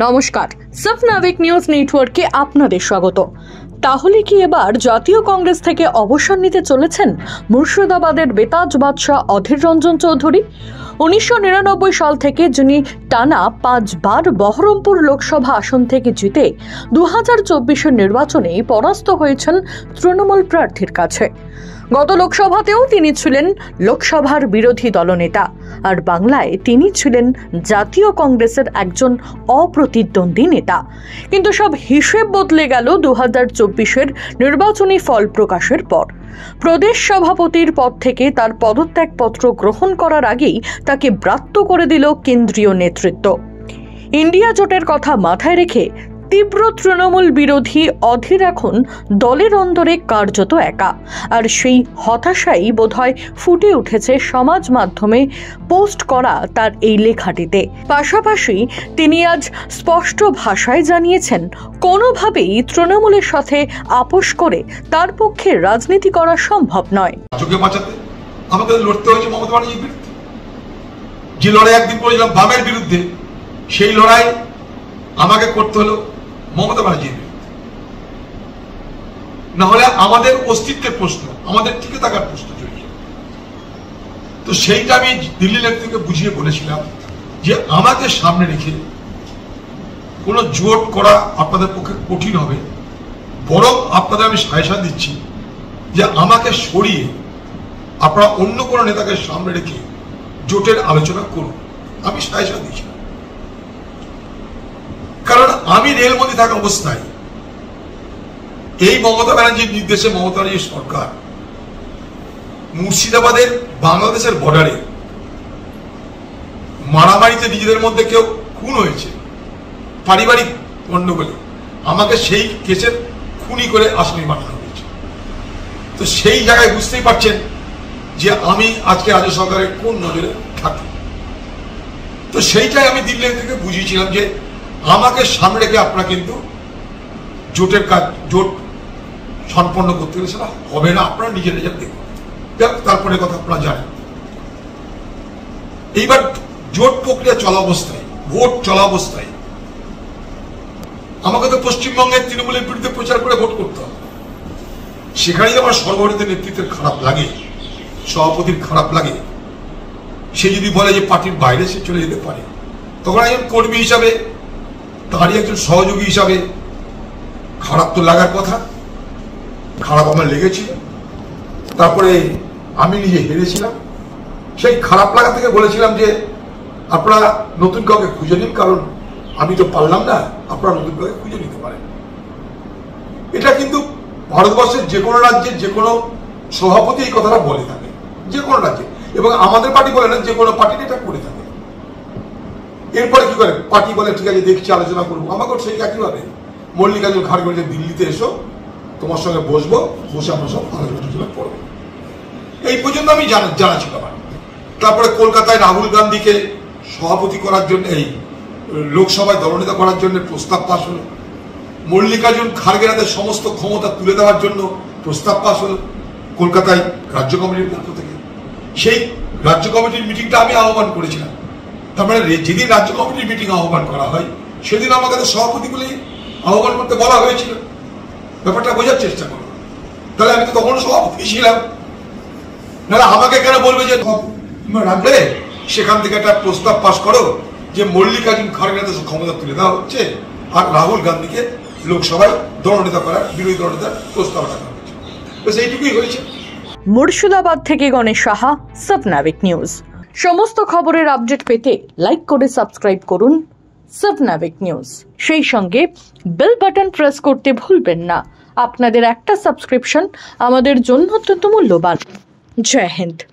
নমস্কার, সফনাবিক নিউজ নেটওয়ার্কে আপনাদের স্বাগত। তাহলে কি এবার জাতীয় কংগ্রেস থেকে অবসর নিতে চলেছেন মুর্শিদাবাদের বেতাজ বাদশাহ অধীর রঞ্জন চৌধুরী? 1999 সাল থেকে যিনি টানা 5 বার বহরমপুর লোকসভা আসন থেকে জিতে 2024 নির্বাচনে পরাস্ত হয়েছেন তৃণমূল প্রার্থীর কাছে। গত লোকসভাতেও তিনি ছিলেন লোকসভার বিরোধী দলনেতা, আর বাংলায় তিনি ছিলেন জাতীয় কংগ্রেসের একজন অপ্রতিদ্বন্দ্বী নেতা। কিন্তু সব হিসেব বদলে গেল 2024 নির্বাচনী ফল প্রকাশের পর। প্রদেশ সভাপতির পদ থেকে তার পদত্যাগপত্র গ্রহণ করার আগেই তাকে ব্রাত্য করে দিল কেন্দ্রীয় নেতৃত্ব। ইন্ডিয়া জোটের কথা মাথায় রেখে তীব্র তৃণমূল বিরোধী অধীর এখন দলের অন্দরে কার্যত একা, আর সেই হতাশাই বোধহয় ফুটে উঠেছে সমাজ মাধ্যমে পোস্ট করা তার এই লেখাটিতে। পাশাপাশি তিনি আজ স্পষ্ট ভাষায় জানিয়েছেন, কোনোভাবেই তৃণমূলের সাথে আপোষ করে তার পক্ষে রাজনীতি করা সম্ভব নয়। আমাকে লড়তে হয়েছে মমতা ব্যানার্জির বিরুদ্ধে। যে লড়াই একদিন করেছিলাম বামের বিরুদ্ধে, সেই লড়াই আমাকে করতে হলো মমতা ব্যানার্জির বিরুদ্ধে। না হলে আমাদের অস্তিত্বের প্রশ্ন, আমাদের টিকে থাকার প্রশ্ন জড়িয়ে। তো সেইটা আমি দিল্লি নেতৃত্বকে বুঝিয়ে বলেছিলাম যে আমাকে সামনে রেখে কোন জোট করা আপনাদের পক্ষে কঠিন হবে, বরং আপনাদের আমি সাজেশন দিচ্ছি যে আমাকে সরিয়ে আপনারা অন্য কোনো নেতাকে সামনে রেখে জোটের আলোচনা করুন। আমি সাজেশন দিচ্ছি, কারণ আমি রেলমন্ত্রী থাকা অবস্থায় এই মমতা ব্যানার্জির নির্দেশে মমতা ব্যানার্জির সরকার মুর্শিদাবাদের বাংলাদেশের বর্ডারে মারামারিতে নিজেদের মধ্যে কেউ খুন হয়েছে পারিবারিক গন্ডগোলে, আমাকে সেই কেসের খুনি করে আসামি বানানো হয়েছে। তো সেই জায়গায় বুঝতেই পারছেন যে আমি আজকে রাজ্য সরকারের কোন নজরে থাকি। তো সেইটাই আমি দিল্লি থেকে বুঝিয়েছিলাম যে আমাকে সামনে রেখে আপনারা কিন্তু জোটের কাজ, জোট সম্পন্ন করতে গেলে সেটা হবে না, আপনারা নিজের নিজের দেখুন। তারপরে কথা আপনারা জানেন, এইবার জোট প্রক্রিয়া চলা অবস্থায়, ভোট চলা অবস্থায় আমাকে তো পশ্চিমবঙ্গের তৃণমূলের বিরুদ্ধে প্রচার করে ভোট করতে হবে। সেখানেই আমার সর্বভারতীয় নেতৃত্বের খারাপ লাগে, সভাপতির খারাপ লাগে। সে যদি বলে যে পার্টির বাইরে সে চলে যেতে পারে, তখন একজন কর্মী হিসাবে, তারই একজন সহযোগী হিসাবে খারাপ তো লাগার কথা। খারাপ আমার লেগেছিল, তারপরে আমি নিজে হেরেছিলাম। সেই খারাপ লাগা থেকে বলেছিলাম যে আপনারা নতুন কাউকে খুঁজে নিন, কারণ আমি তো পারলাম না, আপনারা নতুন কাউকে খুঁজে নিতে পারেন। এটা কিন্তু ভারতবর্ষের যে কোনো রাজ্যের যে কোনো সভাপতি এই কথাটা বলে থাকে, যে কোনো রাজ্যে, এবং আমাদের পার্টি বলে না, যে কোনো পার্টি এটা করে থাকে। এরপরে কি করে পার্টি বলে ঠিক আছে দেখছি আলোচনা করবো। আমাকেও সেই একইভাবে মল্লিকার্জুন খাড়গে বলেছে দিল্লিতে এসো, তোমার সঙ্গে বসবো, বসে আমরা সব আলোচনা করবো। এই পর্যন্ত আমি জানা ছিল আমার। তারপরে কলকাতায় রাহুল গান্ধীকে সভাপতি করার জন্য, এই লোকসভায় দলনেতা করার জন্য প্রস্তাব পাশ হলো। মল্লিকার্জুন খাড়গের হাতে সমস্ত ক্ষমতা তুলে দেওয়ার জন্য প্রস্তাব পাশ হলো কলকাতায় রাজ্য কমিটির পক্ষ থেকে। সেই রাজ্য কমিটির মিটিংটা আমি আহ্বান করেছিলাম। তার মানে যেদিন রাজ্য কমিটির মিটিং আহ্বান করা হয় সেদিন আমাকে সভাপতিগুলি আহ্বান করতে বলা হয়েছিল। ব্যাপারটা বোঝার চেষ্টা করো, তাহলে আমি তো তখন সভাপতি ছিলাম। নাহলে আমাকে কেন বলবে যে রাখলে সেখান থেকে একটা প্রস্তাব পাশ করো যে মল্লিকার্জুন খাড়গের হাতে ক্ষমতা তুলে দেওয়া হচ্ছে, আর রাহুল গান্ধীকে লোকসভায় দলনেতা করার, বিরোধী দলনেতার প্রস্তাব রাখা হচ্ছে। বেশ এইটুকুই হয়েছে। মুর্শিদাবাদ থেকে গণেশ সাহা, সফনাবিক নিউজ। সমস্ত খবরের আপডেট পেতে লাইক করে সাবস্ক্রাইব করুন সফনাবিক নিউজ। সেই সঙ্গে বেল বাটন প্রেস করতে ভুলবেন না। আপনাদের একটা সাবস্ক্রিপশন আমাদের জন্য অত্যন্ত মূল্যবান। জয় হিন্দ।